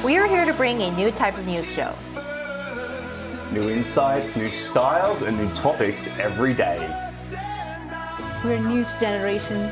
We are here to bring a new type of news show. New insights, new styles, and new topics every day. We're news generation.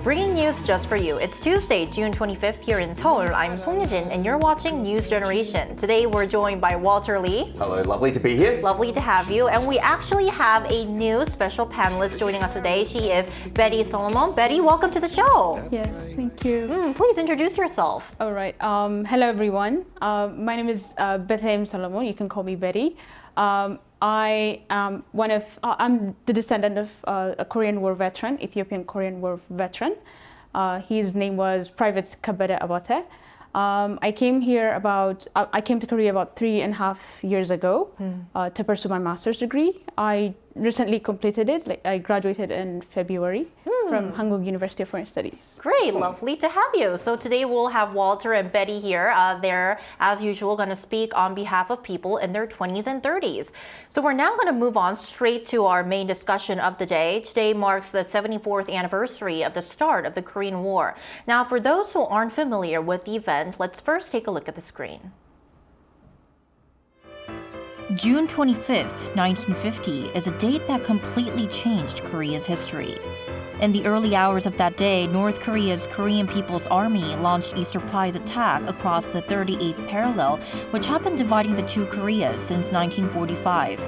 Bringing news just for you. It's Tuesday, June 25th here in Seoul. I'm Song Yejin and you're watching News Generation. Today we're joined by Walter Lee. Hello, lovely to be here. Lovely to have you. And we actually have a new special panelist joining us today. She is Betty Solomon. Betty, welcome to the show. Yes, thank you. Please introduce yourself. All right. Hello, everyone. My name is Betty Solomon. You can call me Betty. I'm the descendant of a Korean War veteran, Ethiopian Korean War veteran. His name was Private Kabede Abate. I came to Korea about 3.5 years ago to pursue my master's degree. I recently completed it. I graduated in February from Hankuk University of Foreign Studies. Great, lovely to have you. So today we'll have Walter and Betty here. They're, as usual, going to speak on behalf of people in their 20s and 30s. So we're now going to move on straight to our main discussion of the day. Today marks the 74th anniversary of the start of the Korean War. Now, for those who aren't familiar with the event, let's first take a look at the screen. June 25th, 1950 is a date that completely changed Korea's history. In the early hours of that day, North Korea's Korean People's Army launched Easter Prize attack across the 38th parallel, which had been dividing the two Koreas since 1945.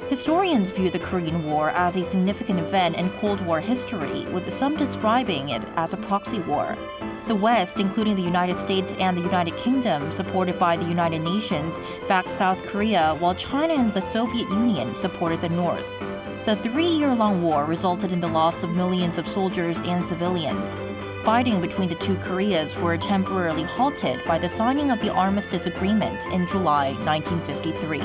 Historians view the Korean War as a significant event in Cold War history, with some describing it as a proxy war. The West, including the United States and the United Kingdom, supported by the United Nations, backed South Korea, while China and the Soviet Union supported the North. The 3-year-long war resulted in the loss of millions of soldiers and civilians. Fighting between the two Koreas were temporarily halted by the signing of the Armistice Agreement in July 1953.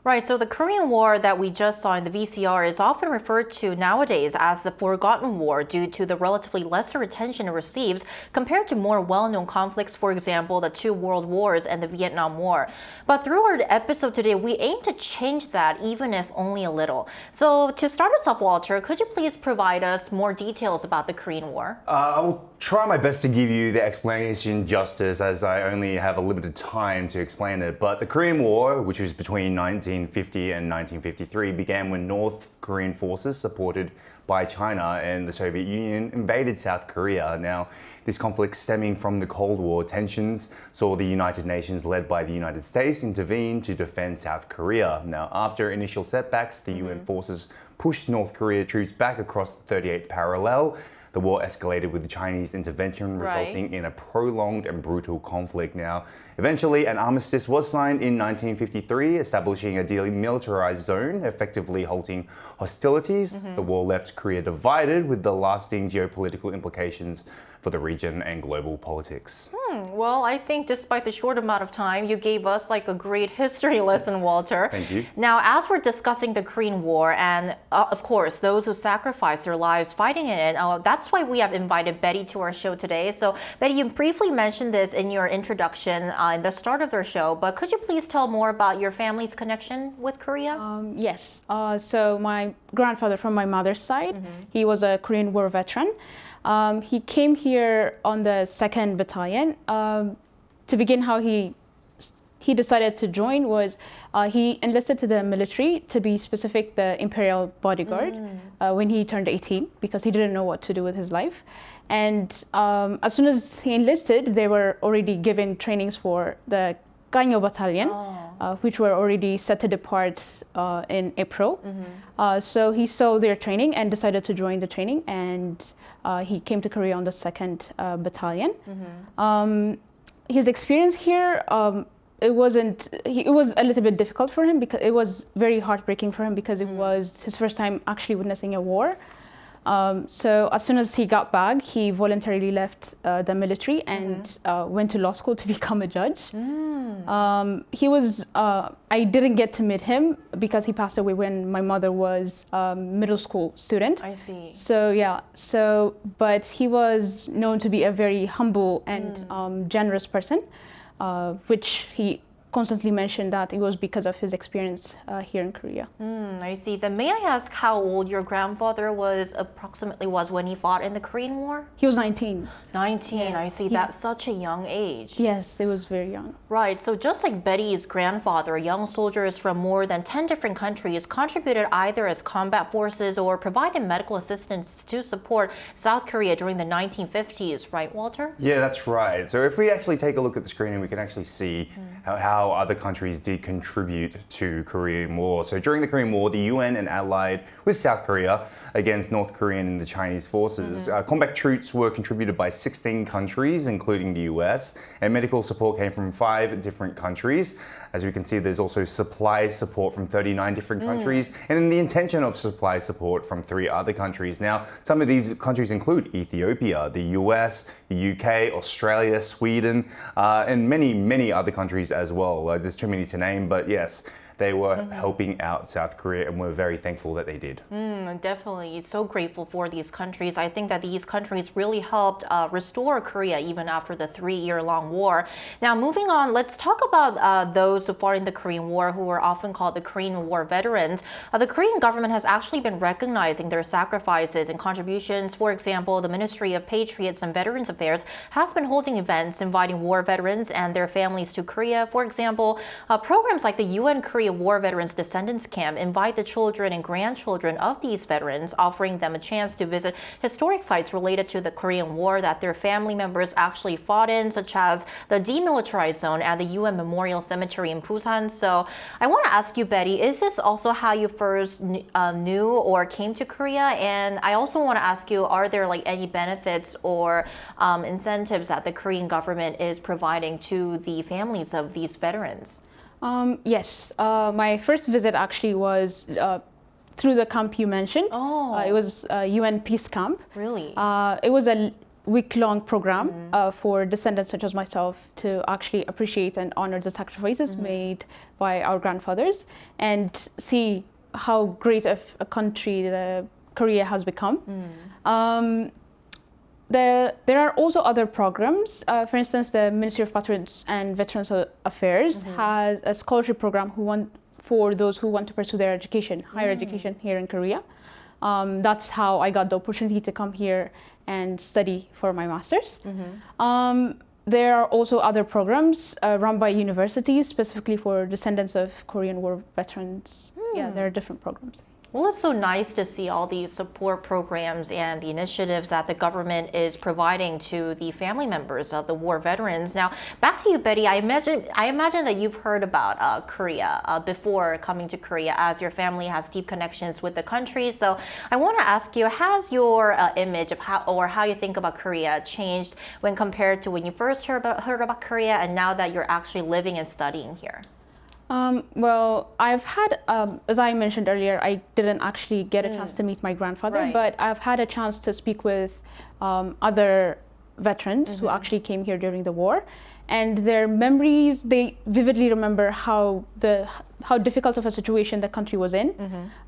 Right, so the Korean War that we just saw in the VCR is often referred to nowadays as the Forgotten War due to the relatively lesser attention it receives compared to more well-known conflicts, for example, the two world wars and the Vietnam War. But through our episode today, we aim to change that, even if only a little. So to start us off, Walter, could you please provide us more details about the Korean War? I will try my best to give you the explanation justice, as I only have a limited time to explain it. But the Korean War, which was between 1950 and 1953, began when North Korean forces supported by China and the Soviet Union invaded South Korea. Now, this conflict stemming from the Cold War tensions saw the United Nations, led by the United States, intervene to defend South Korea. Now, after initial setbacks, the UN forces pushed North Korea troops back across the 38th parallel. The war escalated with the Chinese intervention, resulting in a prolonged and brutal conflict. Now, eventually, an armistice was signed in 1953, establishing a demilitarized zone, effectively halting hostilities. The war left Korea divided, with the lasting geopolitical implications for the region and global politics. Well, I think despite the short amount of time, you gave us like a great history lesson, Walter. Thank you. Now, as we're discussing the Korean War and, of course, those who sacrificed their lives fighting in it, that's why we have invited Betty to our show today. So, Betty, you briefly mentioned this in your introduction in the start of their show, but could you please tell more about your family's connection with Korea? Yes. So my grandfather from my mother's side, he was a Korean War veteran. He came here on the 2nd Battalion. To begin, how he decided to join was he enlisted to the military, to be specific, the Imperial Bodyguard, when he turned 18, because he didn't know what to do with his life. And as soon as he enlisted, they were already given trainings for the Ganyo Battalion, which were already set to depart in April. So he saw their training and decided to join the training, and he came to Korea on the 2nd Battalion. His experience here, it was a little bit difficult for him, because it was very heartbreaking for him, because it was his first time actually witnessing a war. So as soon as he got back, he voluntarily left the military and went to law school to become a judge. I didn't get to meet him because he passed away when my mother was a middle school student. I see. So yeah, but he was known to be a very humble and generous person, which he constantly mentioned that it was because of his experience here in Korea. I see. Then may I ask how old your grandfather was approximately when he fought in the Korean War? He was 19. 19, Yes, I see. That's such a young age. Yes, it was very young. Right, so just like Betty's grandfather, young soldiers from more than 10 different countries contributed either as combat forces or provided medical assistance to support South Korea during the 1950s, right, Walter? Yeah, that's right. So if we actually take a look at the screen, we can actually see how other countries did contribute to Korean War. So during the Korean War, the UN and allied with South Korea against North Korean and the Chinese forces. Combat troops were contributed by 16 countries, including the US, and medical support came from 5 different countries. As we can see, there's also supply support from 39 different countries, and then the intention of supply support from 3 other countries. Now, some of these countries include Ethiopia, the US, the UK, Australia, Sweden, and many, many other countries as well. There's too many to name, but yes, they were helping out South Korea, and we're very thankful that they did. Definitely so grateful for these countries. I think that these countries really helped restore Korea even after the 3-year-long war. Now, moving on, let's talk about those who fought in the Korean War, who are often called the Korean War veterans. The Korean government has actually been recognizing their sacrifices and contributions. For example, the Ministry of Patriots and Veterans Affairs has been holding events inviting war veterans and their families to Korea. For example, programs like the UN Korea War Veterans Descendants Camp invite the children and grandchildren of these veterans, offering them a chance to visit historic sites related to the Korean War that their family members actually fought in, such as the demilitarized zone at the UN Memorial Cemetery in Busan. So I want to ask you, Betty, is this also how you first knew or came to Korea? And I also want to ask you, are there like any benefits or incentives that the Korean government is providing to the families of these veterans? Yes, my first visit actually was through the camp you mentioned. It was a UN peace camp. Really? It was a week-long program for descendants such as myself to actually appreciate and honor the sacrifices made by our grandfathers and see how great of a country the Korea has become. There are also other programs. For instance, the Ministry of Patriots and Veterans Affairs has a scholarship program for those who want to pursue their education, higher education here in Korea. That's how I got the opportunity to come here and study for my master's. There are also other programs run by universities specifically for descendants of Korean War veterans. Yeah, there are different programs. Well, it's so nice to see all these support programs and the initiatives that the government is providing to the family members of the war veterans. Now, back to you, Betty. I imagine that you've heard about Korea before coming to Korea, as your family has deep connections with the country. So I want to ask you, has your image of how you think about Korea changed when compared to when you first heard about Korea and now that you're actually living and studying here? Well, I've had, as I mentioned earlier, I didn't actually get a chance to meet my grandfather, but I've had a chance to speak with other veterans who actually came here during the war. And their memories, they vividly remember how difficult of a situation the country was in,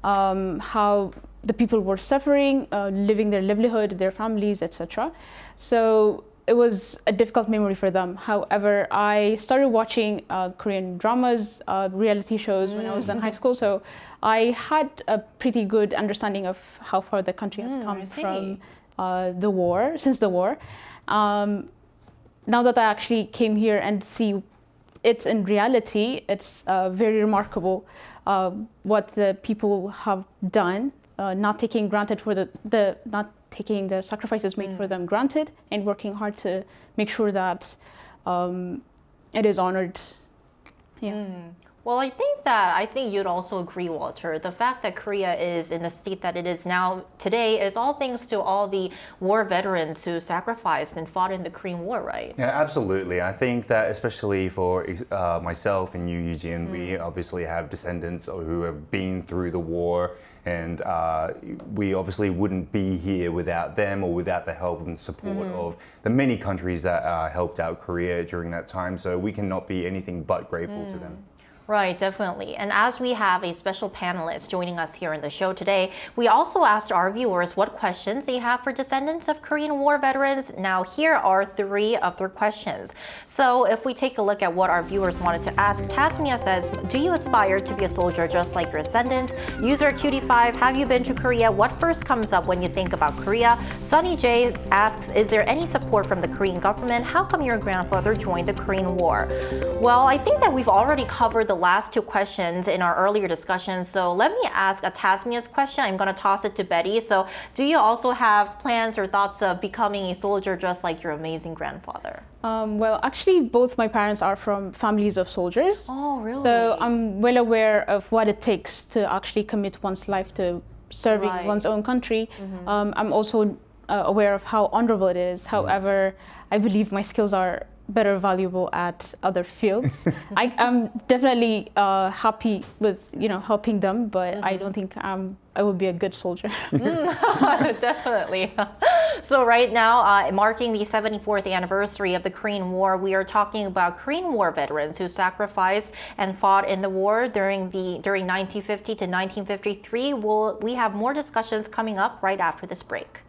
how the people were suffering, living their livelihood, their families, etc. So it was a difficult memory for them. However, I started watching Korean dramas, reality shows when I was in high school, so I had a pretty good understanding of how far the country has come from the war, since the war. Now that I actually came here and see it in reality, it's very remarkable what the people have done, not taking granted for not taking the sacrifices made for them granted, and working hard to make sure that it is honored. Yeah. Well, I think you'd also agree, Walter. The fact that Korea is in the state that it is now today is all thanks to all the war veterans who sacrificed and fought in the Korean War, right? Yeah, absolutely. I think that especially for myself and you, Eugene, we obviously have descendants who have been through the war, and we obviously wouldn't be here without them or without the help and support of the many countries that helped out Korea during that time. So we cannot be anything but grateful to them. Right, definitely. And as we have a special panelist joining us here in the show today, we also asked our viewers what questions they have for descendants of Korean War veterans. Now, here are 3 of their questions. So if we take a look at what our viewers wanted to ask, Tasmia says, do you aspire to be a soldier just like your descendants? User Cutie5, have you been to Korea? What first comes up when you think about Korea? Sunny J asks, is there any support from the Korean government? How come your grandfather joined the Korean War? Well, I think that we've already covered the last 2 questions in our earlier discussion. So let me ask a Tasmia's question. I'm going to toss it to Betty. So do you also have plans or thoughts of becoming a soldier just like your amazing grandfather? Well, actually, both my parents are from families of soldiers. Oh, really? So I'm well aware of what it takes to actually commit one's life to serving one's own country. I'm also aware of how honorable it is. However, I believe my skills are better valuable at other fields. I'm definitely happy with helping them, but I don't think I will be a good soldier. Definitely. So right now, marking the 74th anniversary of the Korean War, we are talking about Korean War veterans who sacrificed and fought in the war during 1950 to 1953. We have more discussions coming up right after this break.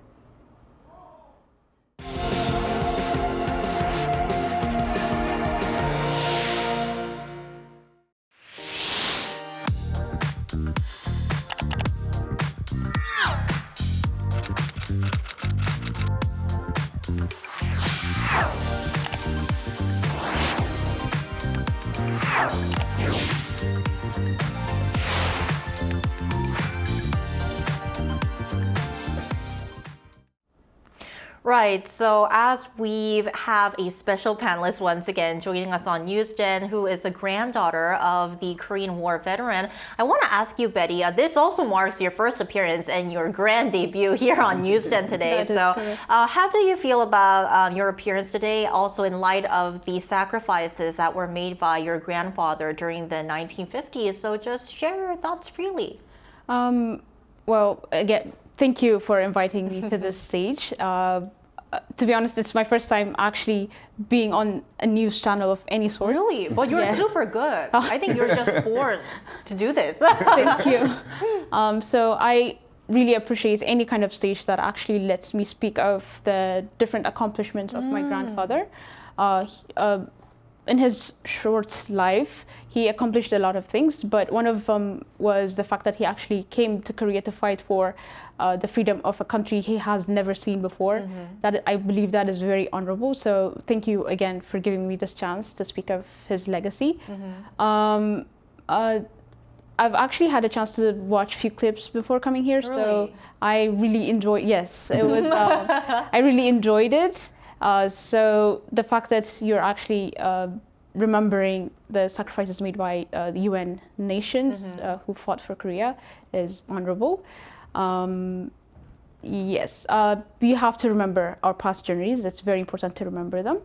Right, so as we have a special panelist once again joining us on NewsGen, who is a granddaughter of the Korean War veteran, I want to ask you, Betty, this also marks your first appearance and your grand debut here on NewsGen today. So how do you feel about your appearance today, also in light of the sacrifices that were made by your grandfather during the 1950s? So just share your thoughts freely. Well, again, thank you for inviting me to this stage. To be honest, it's my first time actually being on a news channel of any sort. Really? But you're super good. I think you're just born to do this. Thank you. So I really appreciate any kind of stage that actually lets me speak of the different accomplishments of my grandfather. In his short life, he accomplished a lot of things, but one of them was the fact that he actually came to Korea to fight for the freedom of a country he has never seen before. That I believe that is very honorable. So thank you again for giving me this chance to speak of his legacy. I've actually had a chance to watch a few clips before coming here, so I really enjoyed. Yes, it was. I really enjoyed it. So the fact that you're actually remembering the sacrifices made by the UN nations who fought for Korea is honorable. Yes, we have to remember our past journeys. It's very important to remember them.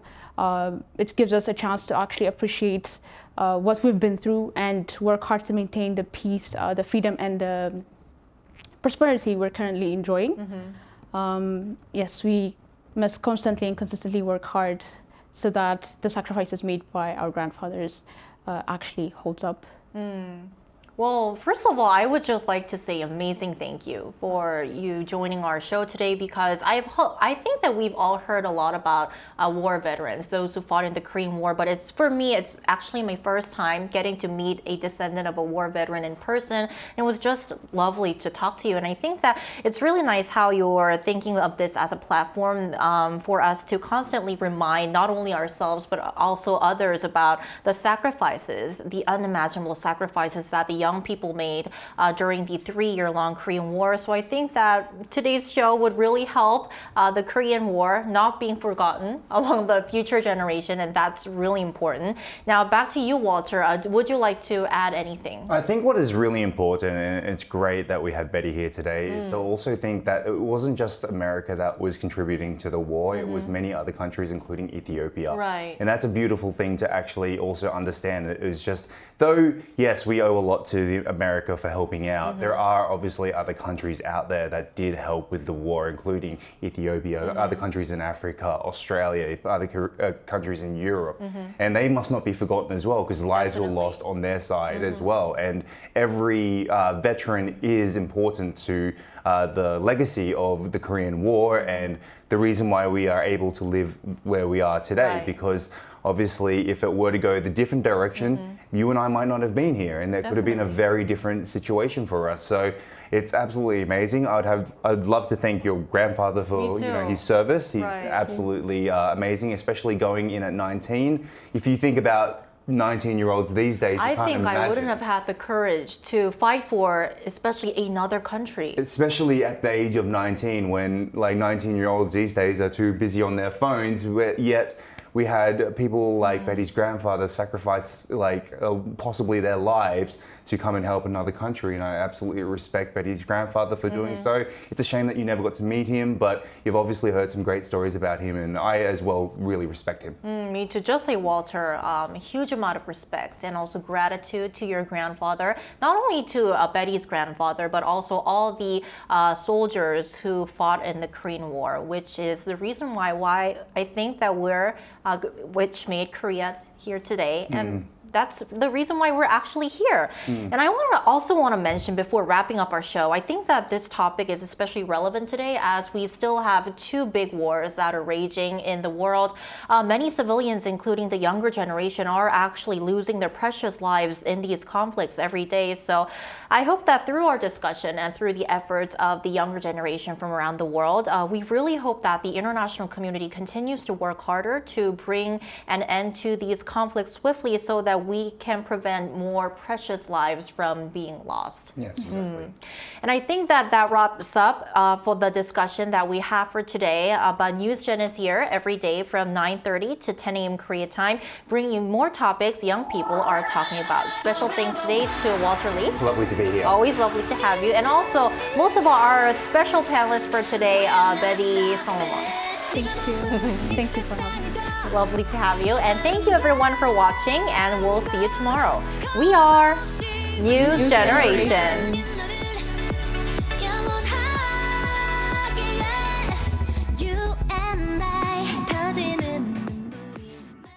It gives us a chance to actually appreciate what we've been through and work hard to maintain the peace, the freedom, and the prosperity we're currently enjoying. Yes, we must constantly and consistently work hard so that the sacrifices made by our grandfathers actually holds up. Well, first of all, I would just like to say amazing thank you for you joining our show today, because I think that we've all heard a lot about war veterans, those who fought in the Korean War, but for me, it's actually my first time getting to meet a descendant of a war veteran in person. And it was just lovely to talk to you. And I think that it's really nice how you're thinking of this as a platform for us to constantly remind not only ourselves, but also others about the sacrifices, the unimaginable sacrifices that the young people made during the 3-year-long Korean War. So I think that today's show would really help the Korean War not being forgotten among the future generation, and that's really important. Now back to you, Walter. Would you like to add anything? I think what is really important, and it's great that we have Betty here today, is to also think that it wasn't just America that was contributing to the war, it was many other countries, including Ethiopia. Right. And that's a beautiful thing to actually also understand. It was just Though, yes, we owe a lot to America for helping out, there are obviously other countries out there that did help with the war, including Ethiopia, other countries in Africa, Australia, other countries in Europe. And they must not be forgotten as well, because lives were lost on their side as well. And every veteran is important to the legacy of the Korean War and the reason why we are able to live where we are today. Right. Because obviously, if it were to go the different direction, you and I might not have been here, and that could have been a very different situation for us. So it's absolutely amazing. I'd love to thank your grandfather for his service. He's absolutely amazing, especially going in at 19. If you think about 19-year-olds these days, I you can't think imagine. I wouldn't have had the courage to fight for, especially another country. Especially at the age of 19, when like 19-year-olds these days are too busy on their phones, yet we had people like Betty's grandfather sacrifice possibly their lives to come and help another country, and I absolutely respect Betty's grandfather for doing so. It's a shame that you never got to meet him, but you've obviously heard some great stories about him, and I as well really respect him. Me too. Just like Walter, a huge amount of respect and also gratitude to your grandfather, not only to Betty's grandfather, but also all the soldiers who fought in the Korean War, which is the reason why I think that which made Korea here today. And that's the reason why we're actually here. And I also want to mention before wrapping up our show, I think that this topic is especially relevant today as we still have two big wars that are raging in the world. Many civilians, including the younger generation, are actually losing their precious lives in these conflicts every day. So I hope that through our discussion and through the efforts of the younger generation from around the world, we really hope that the international community continues to work harder to bring an end to these conflicts swiftly so that we can prevent more precious lives from being lost. Yes, exactly. And I think that wraps up for the discussion that we have for today. But NewsGen is here every day from 9:30 to 10 a.m. Korea time, bringing you more topics young people are talking about. Special thanks today to Walter Lee. Lovely to be here. Always lovely to have you. And also, most of our special panelists for today, Betty Solomon. Thank you. Thank you for having me. Lovely to have you. And thank you everyone for watching, and we'll see you tomorrow. We are News Generation.